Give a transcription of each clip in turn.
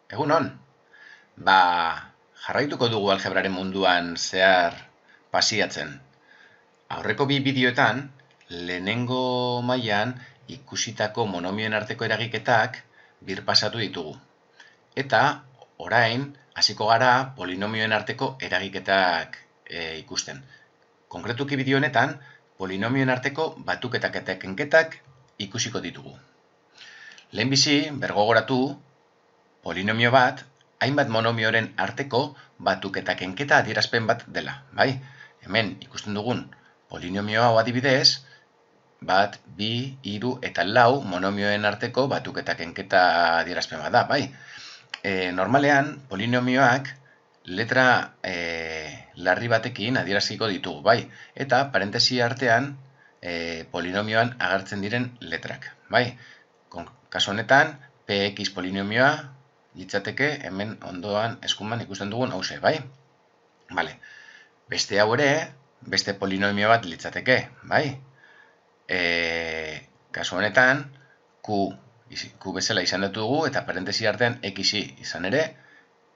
Egunon, ba, jarraituko dugu algebraren munduan zehar pasiatzen. Aurreko bi bideoetan, lehenengo mailan ikusitako monomioen arteko eragiketak birpasatu ditugu. Eta, orain, hasiko gara polinomioen arteko eragiketak ikusten. Konkretuki bideo honetan, polinomioen arteko batuketak eta kenketak ikusiko ditugu. Lehenbizi, bergogoratu, polinomio bat, hainbat monomioren arteko batuketa kenketa adierazpen bat dela, bai? Hemen ikusten dugun polinomio hau adibidez, bat, bi, hiru eta lau monomioen arteko batuketa kenketa adierazpen bat da, bai? Normalean, polinomioak letra larri batekin adieraziko ditugu, bai? Eta parentesi artean polinomioan agertzen diren letrak, bai? Kasu honetan, px polinomioa litzateke hemen ondoan eskuman ikusten dugun hause, bai? Vale. Beste hau ere, beste polinomio bat litzateke, bai? Kasu honetan, q bezala izan dugu eta parentesi artean xi izan ere,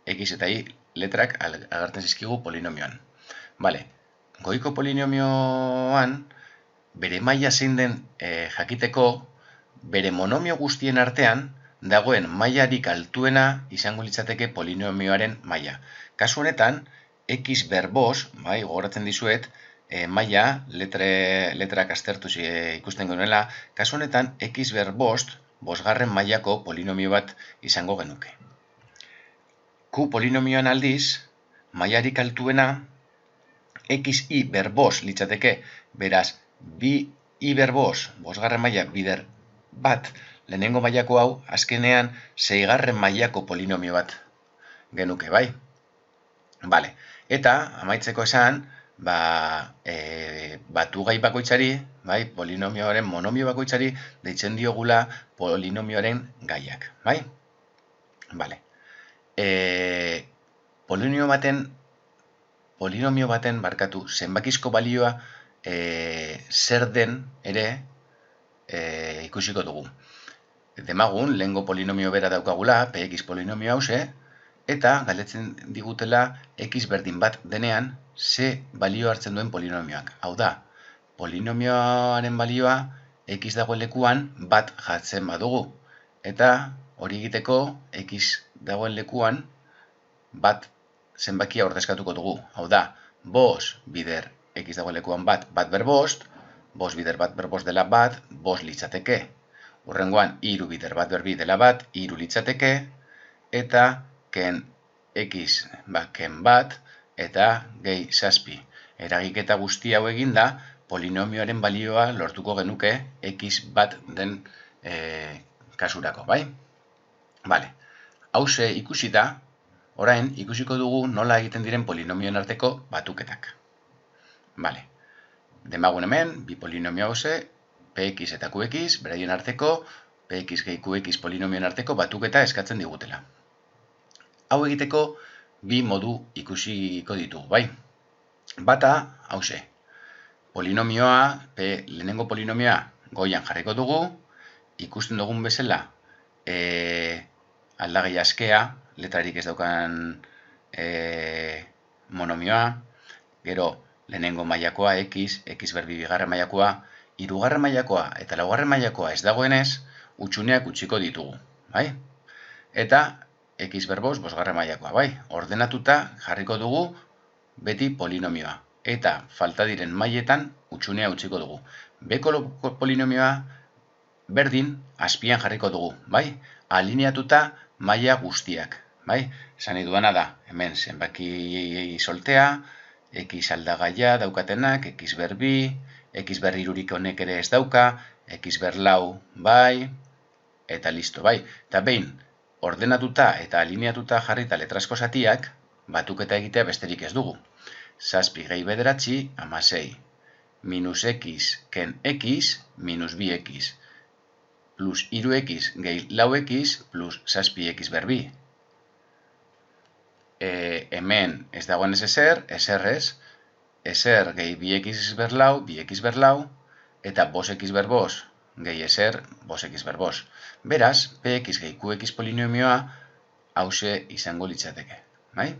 x eta y letrak agertzen zizkigu polinomioan. Vale. Goiko polinomioan, bere maila zein den jakiteko, bere monomio guztien artean, dagoen mailarik altuena izango litzateke polinomioaren maila. Kasu honetan, x berbos, bai, gogoratzen dizuet, maila, letrak aztertu ikusten genuela, kasu honetan, x berbost, bosgarren mailako polinomio bat izango genuke. Q polinomioan aldiz, mailarik altuena, xi berbos litzateke, beraz, bi i berbos, bosgarren maila bider bat, lehenengo mailako hau, azkenean, seigarren mailako polinomio bat genuke, bai? Vale. Eta, amaitzeko esan, batugai bakoitzari, bai, polinomioaren monomio bakoitzari, deitzen diogula polinomioaren gaiak, bai? Vale. Polinomio baten barkatu, zenbakizko balioa zer den ere ikusiko dugu. Demagun, lehengo polinomio bera daukagula, px polinomio hause, eta galdetzen digutela x berdin bat denean, ze balio hartzen duen polinomioak. Hau da, polinomioaren balioa x dagoen lekuan bat jartzen badugu. Eta hori egiteko x dagoen lekuan bat zenbakia ordezkatuko dugu. Hau da, bos bider x dagoen lekuan bat berbost, bos bider bat berbost dela bat, bos litzateke. Hurrengoan, hiru bider bat berbi dela bat, hiru litzateke, eta ken x, ken bat, eta gehi zazpi. Eragiketa guzti hau eginda, polinomioaren balioa lortuko genuke x bat den kasurako, bai? Vale. Hauze ikusita, orain ikusiko dugu nola egiten diren polinomioen arteko batuketak. Vale. Demagun hemen, bi polinomio hauze, px eta qx, beraien arteko, px gehi qx polinomioen arteko batuketa eskatzen digutela. Hau egiteko, bi modu ikusiko ditugu, bai? Bata, hauze. Polinomioa, lehenengo polinomioa goian jarriko dugu, ikusten dugun bezala, aldagai askea, letrarik ez daukan monomioa, gero, lehenengo mailakoa x, x berbi bigarren mailakoa, hirugarren mailakoa eta laugarren mailakoa ez dagoenez, hutsuneak utziko ditugu, bai? Eta x berbos bosgarren mailakoa, bai? Ordenatuta jarriko dugu beti polinomioa. Eta falta diren mailetan hutsunea utziko dugu. Beko polinomioa berdin azpian jarriko dugu, bai? Alineatuta maila guztiak, bai? Esan duana da, hemen zenbaki soltea, x aldagaia daukatenak, x berbi, x berrirurik honek ere ez dauka, x berlau bai, eta listo, bai. Eta behin, ordenatuta eta alineatuta jarrita letrasko zatiak, batuketa egitea besterik ez dugu. Zazpi gehi bederatzi, 16. Minus x ken x, minus 2x. Plus 3x gehi lau x, plus zazpi x berbi. Hemen ez dagoen ez ezer, ezerrez, ezer gehi 2x berlau, 2x berlau, eta bos x berbos gehi ezer, bos x berbos. Beraz, px gehi qx polinomioa hause izango litzateke, bai?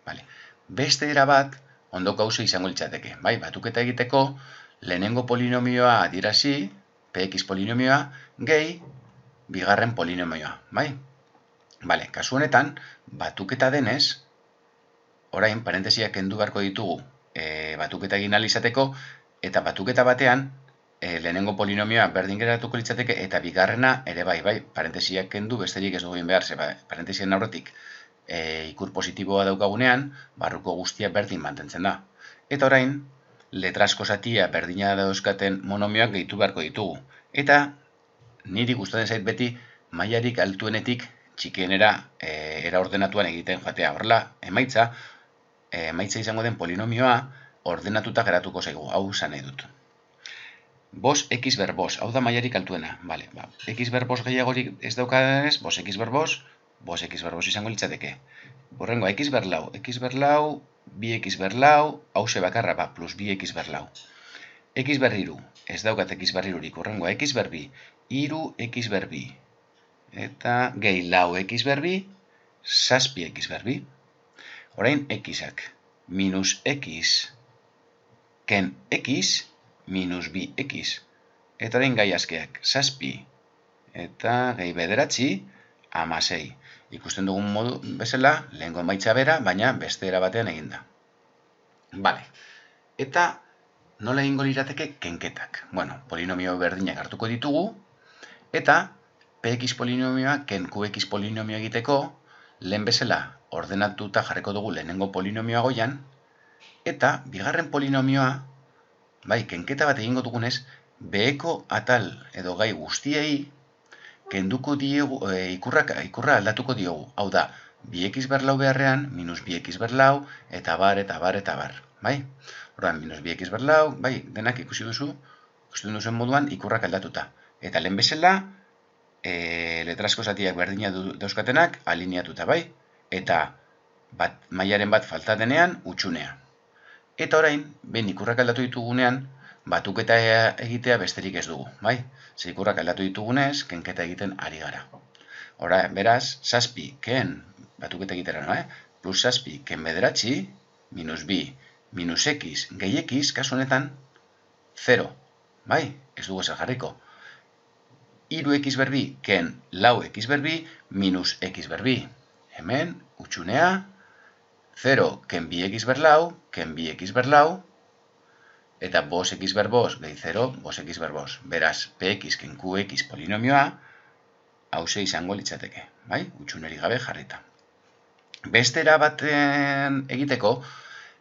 Vale. Beste era bat, ondoko hause izango litzateke, bai? Batuketa egiteko, lehenengo polinomioa adierazi, px polinomioa, gehi, bigarren polinomioa, bai? Vale, kasu honetan, batuketa denez, orain, parentesiak kendu beharko ditugu, batuketa egin ahal izateko, eta batuketa batean, lehenengo polinomioa berdin geratuko litzateke, eta bigarrena ere bai, parentesiak kendu besterik ez dugu egin behar, parentesien aurretik ikur positiboa daukagunean, barruko guztia berdin mantentzen da. Eta orain, letrasko zatia berdina dauzkaten monomioak gehitu beharko ditugu. Eta niri gustatzen zait beti mailarik altuenetik txikienera era ordenatuan egiten joatea. Horrela, emaitza izango den polinomioa ordenatuta geratuko zaigu, hau esan nahi dut. Bos x ber bos, hau da mailarik altuena. Vale, x ber bos gehiagorik ez daukadenez, bos x ber bos izango litzateke. Horrengo, x ber lau, bi x ber lau, hause bakarra, plus bi x ber lau. X ber iru, ez daukat x ber irurik, horrengo, x ber bi, iru x ber bi. Eta gehi lau x ber bi, zazpi x ber bi. Orain, xak, minus x, ken x, minus bi x. Eta orain gai askeak, zazpi, eta gehi bederatzi, amasei. Ikusten dugun modu bezala, lehengo emaitza bera, baina beste era batean eginda. Vale. Eta nola egingo lirateke kenketak? Bueno, polinomio berdinak hartuko ditugu, eta px polinomioa ken qx polinomio egiteko, lehen bezala ordenatuta jarriko dugu lehenengo polinomioa goian, eta bigarren polinomioa, bai, kenketa bat egingo dugunez, beheko atal edo gai guztiei kenduko diegu, ikurra aldatuko diogu. Hau da, bi x ber lau beharrean, minus bi x ber lau, eta bar, bai? Horren, minus bi x ber lau, bai, denak ikusten duzuen moduan ikurrak aldatuta. Eta lehen bezala, letrasko zatiak berdina dauzkatenak alineatuta, bai? Eta mailaren bat falta denean, utxunea. Eta orain, ben ikurrak aldatu ditugunean, batuketa egitea besterik ez dugu, bai? Ze ikurrak aldatu ditugunez, kenketa egiten ari gara. Hora, beraz, zazpi, ken, batuketa egitera, no, plus zazpi, ken bederatzi, minus bi, minus x, gehi x, kasu honetan, 0, bai? Ez dugu ezer jarriko. Iru x ber bi, ken lau x ber bi, minus x ber bi. Hemen, utxunea, 0, ken bi x ber lau, ken bi x ber lau, eta bos x ber bos gehi 0, bos x ber bos. Beraz, px ken qx polinomioa hause izango litzateke, bai? Utxuneri gabe jarrita. Bestera baten egiteko,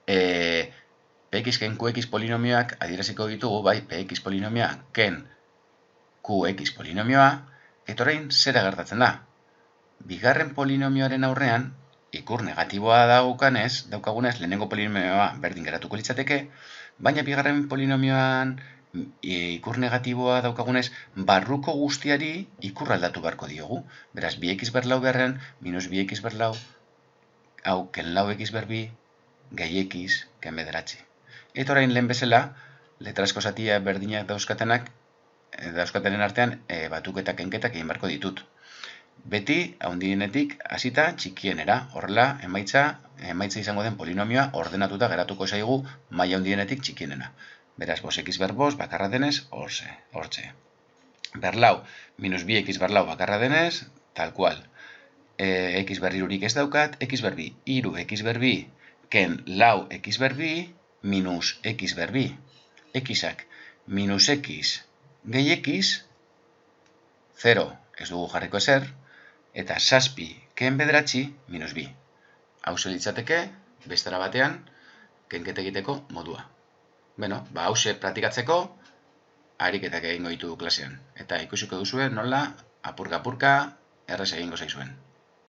px ken qx polinomioak adieraziko ditugu, bai? Px polinomioa ken qx polinomioa, eta orain zera gertatzen da. Bigarren polinomioaren aurrean, ikur negatiboa daukagunez, lehenengo polinomioa berdin geratuko litzateke, baina bigarren polinomioan ikur negatiboa daukagunez, barruko guztiari ikur aldatu beharko diogu. Beraz, bi x ber lau beharrean, minus bi x ber lau, hau, ken lau x ber bi, gehi x, ken bederatzi. Eta orain lehen bezala, letrasko zatia berdinak dauzkatenen artean, batuketa kenketak egin beharko ditut. Beti, handienetik hasita txikienera, horrela, emaitza izango den polinomioa ordenatuta geratuko zaigu maila handienetik txikienena. Beraz, bos x ber bos bakarra denez, hortxe. Berlau, minus bi x ber lau bakarra denez, tal cual. X ber irurik ez daukat, x ber bi, iru x ber bi, ken lau x ber bi, minus x ber bi. Xak, minus x, gehi x, 0, ez dugu jarriko ezer, eta zazpi, ken bederatzi, minus bi. Hau litzateke, bestera batean, kenketa egiteko modua. Beno, hause praktikatzeko, ariketak egingo ditugu klasean. Eta ikusiko duzue nola, apurka-apurka, erraz egingo zaizuen.